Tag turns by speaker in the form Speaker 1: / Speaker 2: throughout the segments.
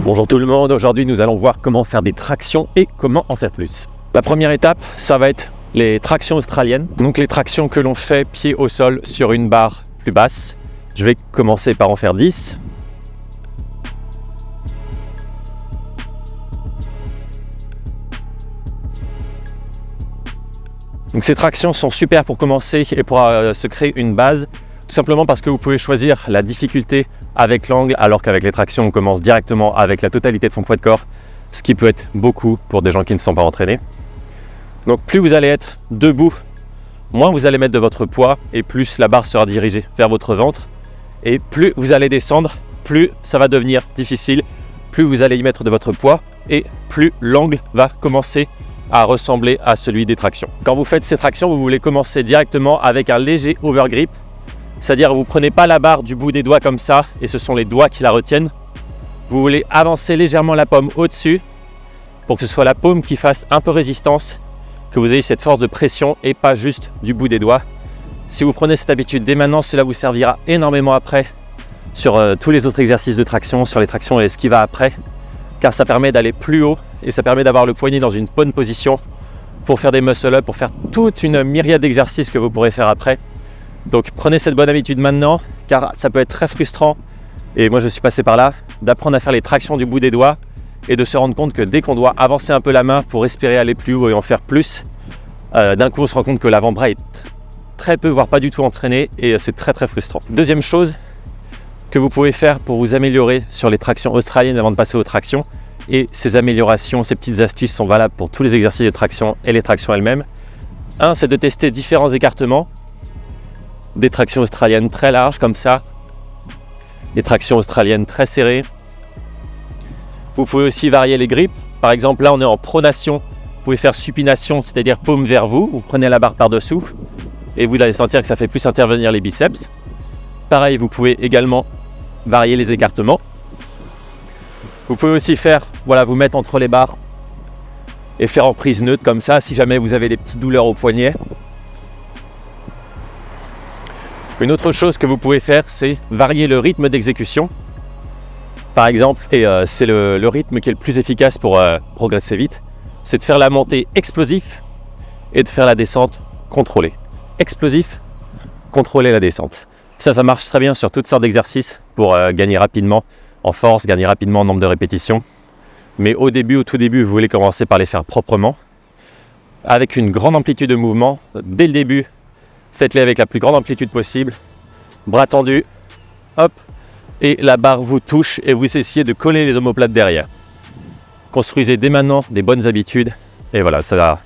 Speaker 1: Bonjour tout le monde, aujourd'hui nous allons voir comment faire des tractions et comment en faire plus. La première étape, ça va être les tractions australiennes. Donc les tractions que l'on fait pied au sol sur une barre plus basse. Je vais commencer par en faire 10. Donc ces tractions sont super pour commencer et pour se créer une base. Tout simplement parce que vous pouvez choisir la difficulté avec l'angle, alors qu'avec les tractions, on commence directement avec la totalité de son poids de corps, ce qui peut être beaucoup pour des gens qui ne sont pas entraînés. Donc plus vous allez être debout, moins vous allez mettre de votre poids et plus la barre sera dirigée vers votre ventre. Et plus vous allez descendre, plus ça va devenir difficile, plus vous allez y mettre de votre poids et plus l'angle va commencer à ressembler à celui des tractions. Quand vous faites ces tractions, vous voulez commencer directement avec un léger overgrip. C'est-à-dire vous ne prenez pas la barre du bout des doigts comme ça et ce sont les doigts qui la retiennent. Vous voulez avancer légèrement la paume au-dessus pour que ce soit la paume qui fasse un peu résistance, que vous ayez cette force de pression et pas juste du bout des doigts. Si vous prenez cette habitude dès maintenant, cela vous servira énormément après sur tous les autres exercices de traction, sur les tractions et ce qui va après, car ça permet d'aller plus haut et ça permet d'avoir le poignet dans une bonne position pour faire des muscle-up, pour faire toute une myriade d'exercices que vous pourrez faire après. Donc prenez cette bonne habitude maintenant, car ça peut être très frustrant, et moi je suis passé par là, d'apprendre à faire les tractions du bout des doigts et de se rendre compte que dès qu'on doit avancer un peu la main pour espérer aller plus haut et en faire plus, d'un coup on se rend compte que l'avant-bras est très peu, voire pas du tout entraîné, et c'est très frustrant. Deuxième chose que vous pouvez faire pour vous améliorer sur les tractions australiennes avant de passer aux tractions, et ces améliorations, ces petites astuces sont valables pour tous les exercices de traction et les tractions elles-mêmes. Un, c'est de tester différents écartements. Des tractions australiennes très larges comme ça, des tractions australiennes très serrées. Vous pouvez aussi varier les grips. Par exemple, là on est en pronation, vous pouvez faire supination, c'est-à-dire paume vers vous. Vous prenez la barre par-dessous et vous allez sentir que ça fait plus intervenir les biceps. Pareil, vous pouvez également varier les écartements. Vous pouvez aussi faire, voilà, vous mettre entre les barres et faire en prise neutre comme ça, si jamais vous avez des petites douleurs au poignet. Une autre chose que vous pouvez faire, c'est varier le rythme d'exécution. Par exemple, et c'est le rythme qui est le plus efficace pour progresser vite, c'est de faire la montée explosif et de faire la descente contrôlée. Explosif, contrôler la descente. Ça marche très bien sur toutes sortes d'exercices pour gagner rapidement en force, gagner rapidement en nombre de répétitions. Mais au tout début, vous voulez commencer par les faire proprement, avec une grande amplitude de mouvement. Dès le début, faites-les avec la plus grande amplitude possible, bras tendus, hop, et la barre vous touche et vous essayez de coller les omoplates derrière. Construisez dès maintenant des bonnes habitudes et voilà, ça va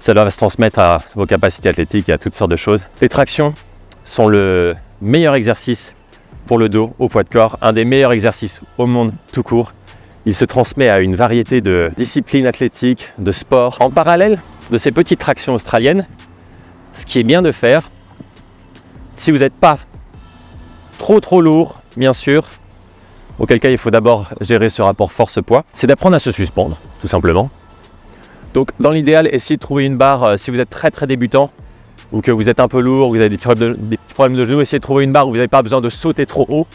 Speaker 1: se transmettre à vos capacités athlétiques et à toutes sortes de choses. Les tractions sont le meilleur exercice pour le dos au poids de corps, un des meilleurs exercices au monde tout court. Il se transmet à une variété de disciplines athlétiques, de sports. En parallèle de ces petites tractions australiennes, ce qui est bien de faire, si vous n'êtes pas trop lourd, bien sûr, auquel cas il faut d'abord gérer ce rapport force-poids, c'est d'apprendre à se suspendre, tout simplement. Donc dans l'idéal, essayez de trouver une barre, si vous êtes très débutant, ou que vous êtes un peu lourd, vous avez des petits problèmes de genoux, essayez de trouver une barre où vous n'avez pas besoin de sauter trop haut.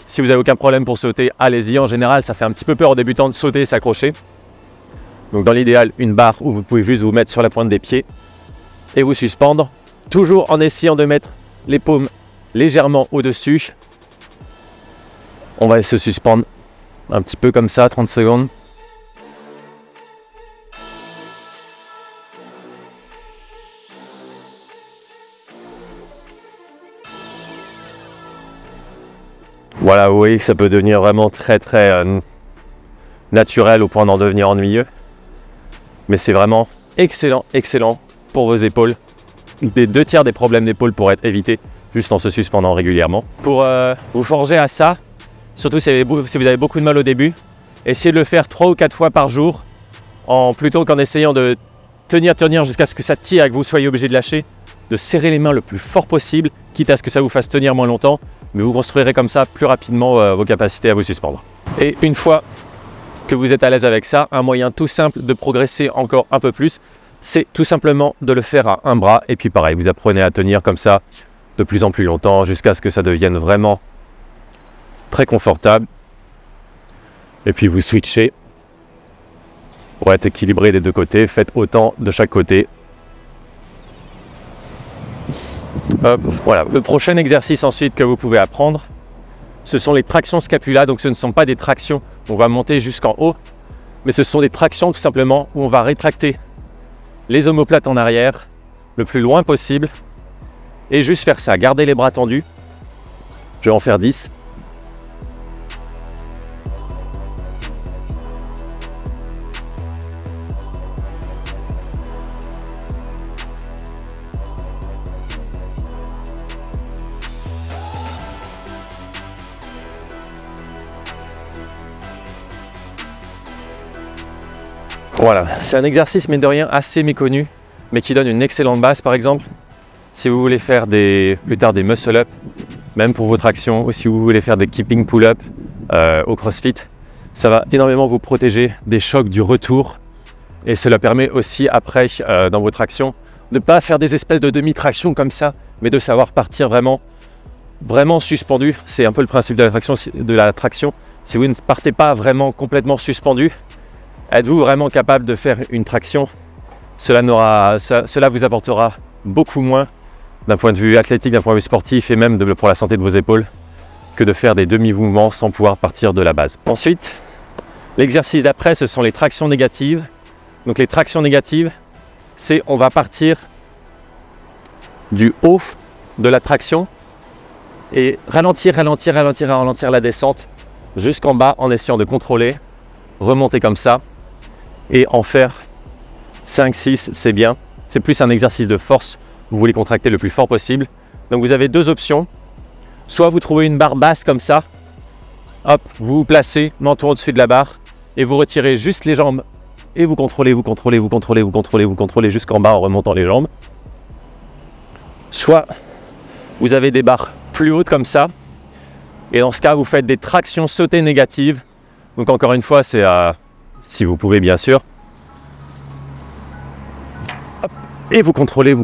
Speaker 1: Si vous n'avez aucun problème pour sauter, allez-y. En général, ça fait un petit peu peur aux débutants de sauter et s'accrocher. Donc dans l'idéal, une barre où vous pouvez juste vous mettre sur la pointe des pieds et vous suspendre, toujours en essayant de mettre les paumes légèrement au-dessus. On va se suspendre un petit peu comme ça, 30 secondes. Voilà, vous voyez que ça peut devenir vraiment très naturel au point d'en devenir ennuyeux. Mais c'est vraiment excellent pour vos épaules. Les 2/3 des problèmes d'épaule pourraient être évités juste en se suspendant régulièrement. Pour vous forger à ça, surtout si vous avez beaucoup de mal au début, essayez de le faire 3 ou 4 fois par jour, plutôt qu'en essayant de tenir jusqu'à ce que ça tire et que vous soyez obligé de lâcher, de serrer les mains le plus fort possible, quitte à ce que ça vous fasse tenir moins longtemps, mais vous construirez comme ça plus rapidement vos capacités à vous suspendre. Et une fois que vous êtes à l'aise avec ça, un moyen tout simple de progresser encore un peu plus, c'est tout simplement de le faire à un bras. Et puis pareil, vous apprenez à tenir comme ça de plus en plus longtemps jusqu'à ce que ça devienne vraiment très confortable. Et puis vous switchez pour être équilibré des deux côtés. Faites autant de chaque côté. Hop, voilà. Le prochain exercice ensuite que vous pouvez apprendre, ce sont les tractions scapula. Donc ce ne sont pas des tractions où on va monter jusqu'en haut, mais ce sont des tractions tout simplement où on va rétracter les omoplates en arrière le plus loin possible et juste faire ça. Gardez les bras tendus. Je vais en faire 10. Voilà, c'est un exercice mine de rien assez méconnu, mais qui donne une excellente base. Par exemple, si vous voulez faire plus tard des muscle-up, même pour vos tractions, ou si vous voulez faire des keeping pull-up au CrossFit, ça va énormément vous protéger des chocs du retour. Et cela permet aussi après, dans vos tractions, de ne pas faire des espèces de demi-tractions comme ça, mais de savoir partir vraiment suspendu. C'est un peu le principe de la traction. Si vous ne partez pas vraiment complètement suspendu, êtes-vous vraiment capable de faire une traction? Cela vous apportera beaucoup moins d'un point de vue athlétique, d'un point de vue sportif et même pour la santé de vos épaules que de faire des demi-mouvements sans pouvoir partir de la base. Ensuite, l'exercice d'après, ce sont les tractions négatives. Donc les tractions négatives, c'est on va partir du haut de la traction et ralentir la descente jusqu'en bas en essayant de contrôler, remonter comme ça et en faire 5, 6, c'est bien. C'est plus un exercice de force, vous voulez contracter le plus fort possible. Donc vous avez deux options. Soit vous trouvez une barre basse comme ça, hop, vous vous placez menton au-dessus de la barre et vous retirez juste les jambes et vous contrôlez jusqu'en bas en remontant les jambes. Soit vous avez des barres plus hautes comme ça et dans ce cas vous faites des tractions sautées négatives. Donc encore une fois, c'est si vous pouvez bien sûr. Hop, et vous contrôlez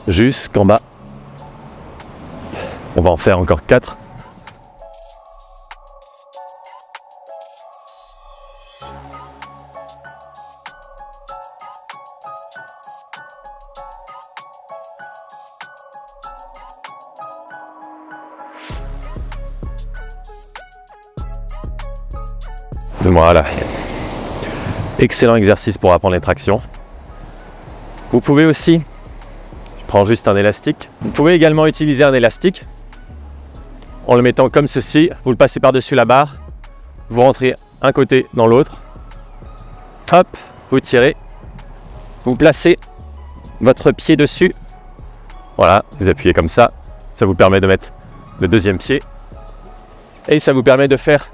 Speaker 1: jusqu'en bas. On va en faire encore 4. Voilà. Excellent exercice pour apprendre les tractions. Vous pouvez aussi, je prends juste un élastique, vous pouvez également utiliser un élastique en le mettant comme ceci, vous le passez par-dessus la barre, vous rentrez un côté dans l'autre, hop, vous tirez, vous placez votre pied dessus, voilà, vous appuyez comme ça vous permet de mettre le deuxième pied et ça vous permet de faire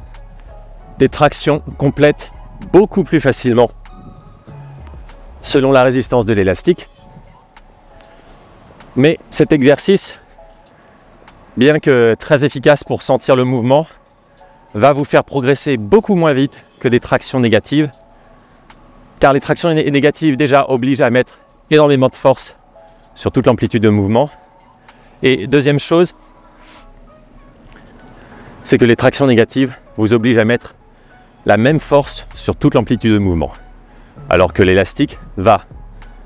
Speaker 1: des tractions complètes beaucoup plus facilement selon la résistance de l'élastique. Mais cet exercice, bien que très efficace pour sentir le mouvement, va vous faire progresser beaucoup moins vite que des tractions négatives, car les tractions négatives déjà obligent à mettre énormément de force sur toute l'amplitude de mouvement. Et deuxième chose, c'est que les tractions négatives vous obligent à mettre la même force sur toute l'amplitude de mouvement. Alors que l'élastique va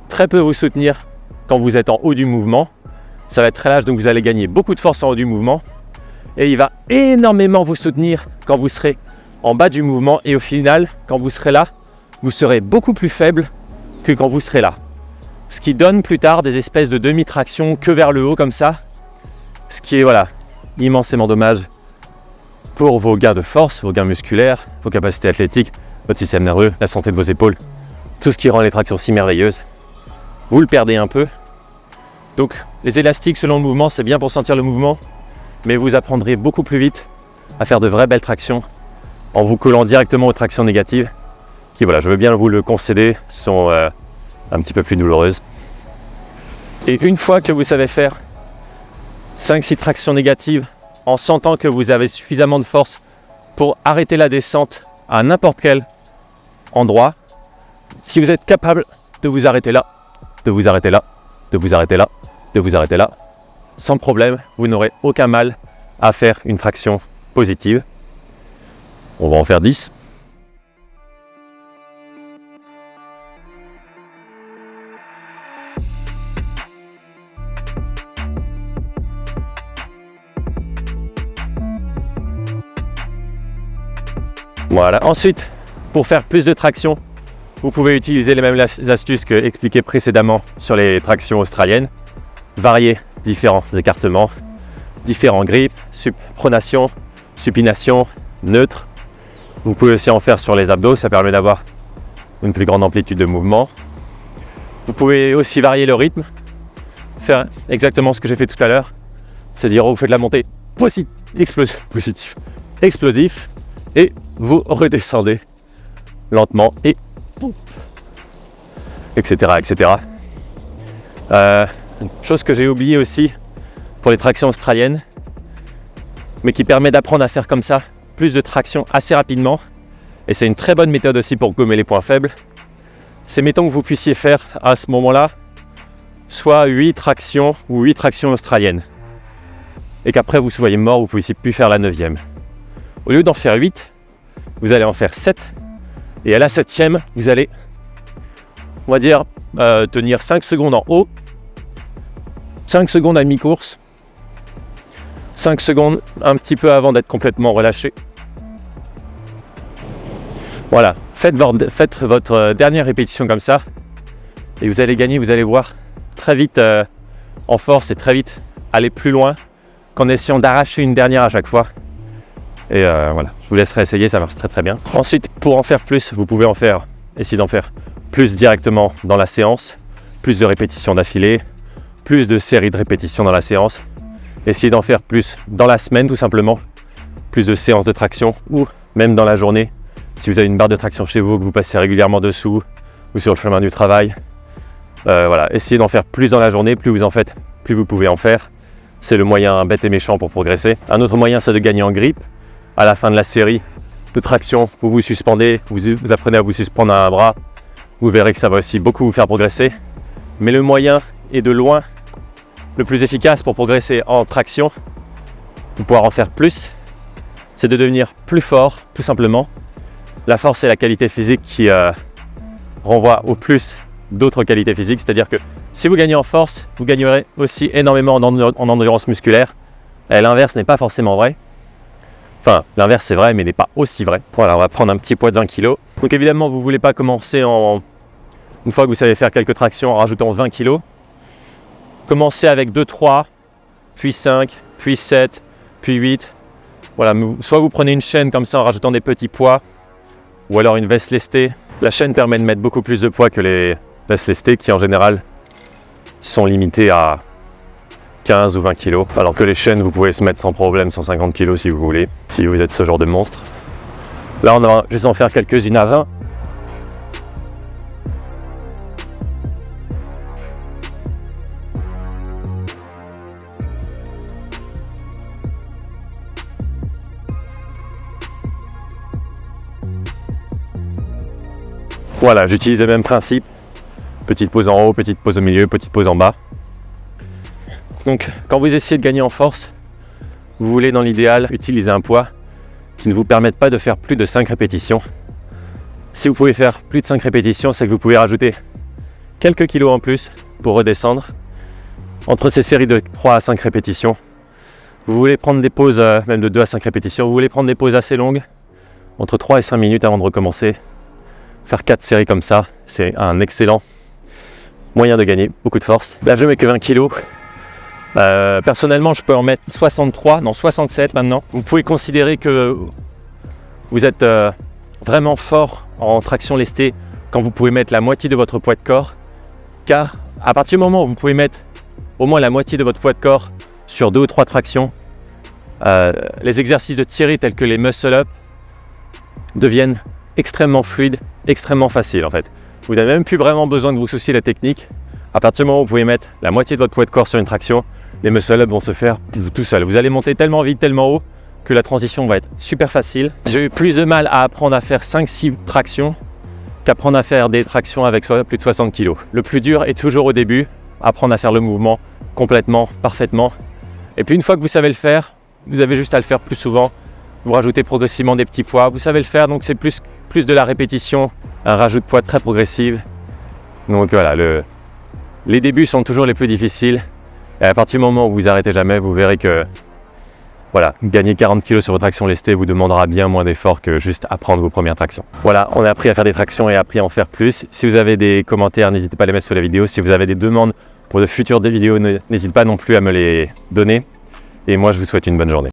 Speaker 1: très peu vous soutenir quand vous êtes en haut du mouvement. Ça va être très lâche, donc vous allez gagner beaucoup de force en haut du mouvement. Et il va énormément vous soutenir quand vous serez en bas du mouvement. Et au final, quand vous serez là, vous serez beaucoup plus faible que quand vous serez là. Ce qui donne plus tard des espèces de demi-traction que vers le haut comme ça. Ce qui est voilà, immensément dommage pour vos gains de force, vos gains musculaires, vos capacités athlétiques, votre système nerveux, la santé de vos épaules, tout ce qui rend les tractions si merveilleuses. Vous le perdez un peu. Donc les élastiques selon le mouvement, c'est bien pour sentir le mouvement, mais vous apprendrez beaucoup plus vite à faire de vraies belles tractions en vous collant directement aux tractions négatives, qui voilà, je veux bien vous le concéder, sont un petit peu plus douloureuses. Et une fois que vous savez faire 5-6 tractions négatives, en sentant que vous avez suffisamment de force pour arrêter la descente à n'importe quel endroit, si vous êtes capable de vous arrêter là, de vous arrêter là, de vous arrêter là, de vous arrêter là, sans problème, vous n'aurez aucun mal à faire une traction positive. On va en faire 10. Voilà. Ensuite, pour faire plus de traction, vous pouvez utiliser les mêmes astuces que expliquées précédemment sur les tractions australiennes. Varier différents écartements, différents grips, pronation, supination, neutre. Vous pouvez aussi en faire sur les abdos, ça permet d'avoir une plus grande amplitude de mouvement. Vous pouvez aussi varier le rythme, faire exactement ce que j'ai fait tout à l'heure, c'est-à-dire vous faites la montée explosif et vous redescendez lentement et etc. Une chose que j'ai oublié aussi pour les tractions australiennes, mais qui permet d'apprendre à faire comme ça plus de traction assez rapidement, et c'est une très bonne méthode aussi pour gommer les points faibles, c'est mettons que vous puissiez faire à ce moment-là soit 8 tractions ou 8 tractions australiennes, et qu'après vous soyez mort, vous ne puissiez plus faire la 9e. Au lieu d'en faire 8, vous allez en faire 7, et à la 7e, vous allez, on va dire, tenir 5 secondes en haut, 5 secondes à mi-course, 5 secondes un petit peu avant d'être complètement relâché. Voilà, faites votre dernière répétition comme ça, et vous allez gagner, vous allez voir très vite en force et très vite aller plus loin qu'en essayant d'arracher une dernière à chaque fois. Et voilà, je vous laisserai essayer, ça marche très très bien. Ensuite, pour en faire plus, vous pouvez essayer d'en faire plus directement dans la séance, plus de répétitions d'affilée, plus de séries de répétitions dans la séance. Essayez d'en faire plus dans la semaine tout simplement, plus de séances de traction, ou même dans la journée, si vous avez une barre de traction chez vous, que vous passez régulièrement dessous, ou sur le chemin du travail. Voilà, essayez d'en faire plus dans la journée, plus vous en faites, plus vous pouvez en faire. C'est le moyen bête et méchant pour progresser. Un autre moyen, c'est de gagner en grip. À la fin de la série de traction, vous vous suspendez, vous apprenez à vous suspendre à un bras. Vous verrez que ça va aussi beaucoup vous faire progresser. Mais le moyen est de loin le plus efficace pour progresser en traction, pour pouvoir en faire plus, c'est de devenir plus fort, tout simplement. La force est la qualité physique qui renvoie au plus d'autres qualités physiques, c'est-à-dire que si vous gagnez en force, vous gagnerez aussi énormément en endurance musculaire. Et l'inverse n'est pas forcément vrai. Enfin, l'inverse c'est vrai, mais n'est pas aussi vrai. Voilà, on va prendre un petit poids de 20 kg. Donc évidemment, vous ne voulez pas commencer une fois que vous savez faire quelques tractions en rajoutant 20 kg. Commencez avec 2, 3, puis 5, puis 7, puis 8. Voilà, soit vous prenez une chaîne comme ça en rajoutant des petits poids, ou alors une veste lestée. La chaîne permet de mettre beaucoup plus de poids que les vestes lestées qui en général sont limitées à 15 ou 20 kg. Alors que les chaînes, vous pouvez se mettre sans problème 150 kg si vous voulez, si vous êtes ce genre de monstre. Là, on va juste en faire quelques-unes à 20. Voilà, j'utilise le même principe. Petite pause en haut, petite pause au milieu, petite pause en bas. Donc, quand vous essayez de gagner en force, vous voulez dans l'idéal utiliser un poids qui ne vous permette pas de faire plus de 5 répétitions. Si vous pouvez faire plus de 5 répétitions, c'est que vous pouvez rajouter quelques kilos en plus pour redescendre. Entre ces séries de 3 à 5 répétitions, vous voulez prendre des pauses, même de 2 à 5 répétitions, vous voulez prendre des pauses assez longues, entre 3 et 5 minutes avant de recommencer. Faire 4 séries comme ça, c'est un excellent moyen de gagner beaucoup de force. Là, je mets que 20 kg. Personnellement, je peux en mettre 63, non 67 maintenant. Vous pouvez considérer que vous êtes vraiment fort en traction lestée quand vous pouvez mettre la moitié de votre poids de corps. Car à partir du moment où vous pouvez mettre au moins la moitié de votre poids de corps sur 2 ou 3 tractions, les exercices de Thierry tels que les muscle-up deviennent extrêmement fluides, extrêmement faciles en fait. Vous n'avez même plus vraiment besoin de vous soucier de la technique. À partir du moment où vous pouvez mettre la moitié de votre poids de corps sur une traction, les muscle-up vont se faire tout seuls. Vous allez monter tellement vite, tellement haut que la transition va être super facile. J'ai eu plus de mal à apprendre à faire 5-6 tractions qu'apprendre à faire des tractions avec plus de 60 kg. Le plus dur est toujours au début, apprendre à faire le mouvement complètement, parfaitement. Et puis une fois que vous savez le faire, vous avez juste à le faire plus souvent vous rajoutez progressivement des petits poids. Vous savez le faire, donc c'est plus de la répétition, un rajout de poids très progressif. Donc voilà, les débuts sont toujours les plus difficiles. Et à partir du moment où vous arrêtez jamais, vous verrez que voilà, gagner 40 kg sur vos tractions lestées vous demandera bien moins d'efforts que juste apprendre vos premières tractions. Voilà, on a appris à faire des tractions et appris à en faire plus. Si vous avez des commentaires, n'hésitez pas à les mettre sous la vidéo. Si vous avez des demandes pour de futures vidéos, n'hésitez pas non plus à me les donner. Et moi, je vous souhaite une bonne journée.